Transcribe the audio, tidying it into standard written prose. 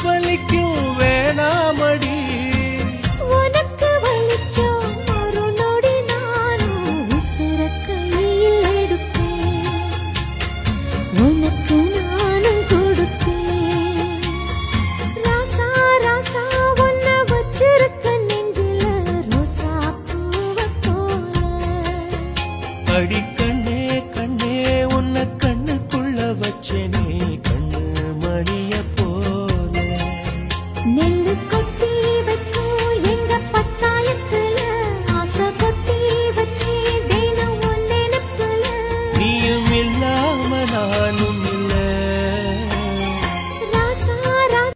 வலிக்கும் வேணாமடி. உனக்கு வலிச்சா ஒரு நொடி நானும் உசுர கையில் எடுப்பேன். உனக்கு நானும் கொடுப்பேன். ராசா ராசா உன்னை வச்சிருக்க நெஞ்சில ரோசா பூவை போல. அடி கண்ணே கண்ணே உன்னை கண்ணுக்குள்ள வச்சேனே கண்ணு மணிய போல.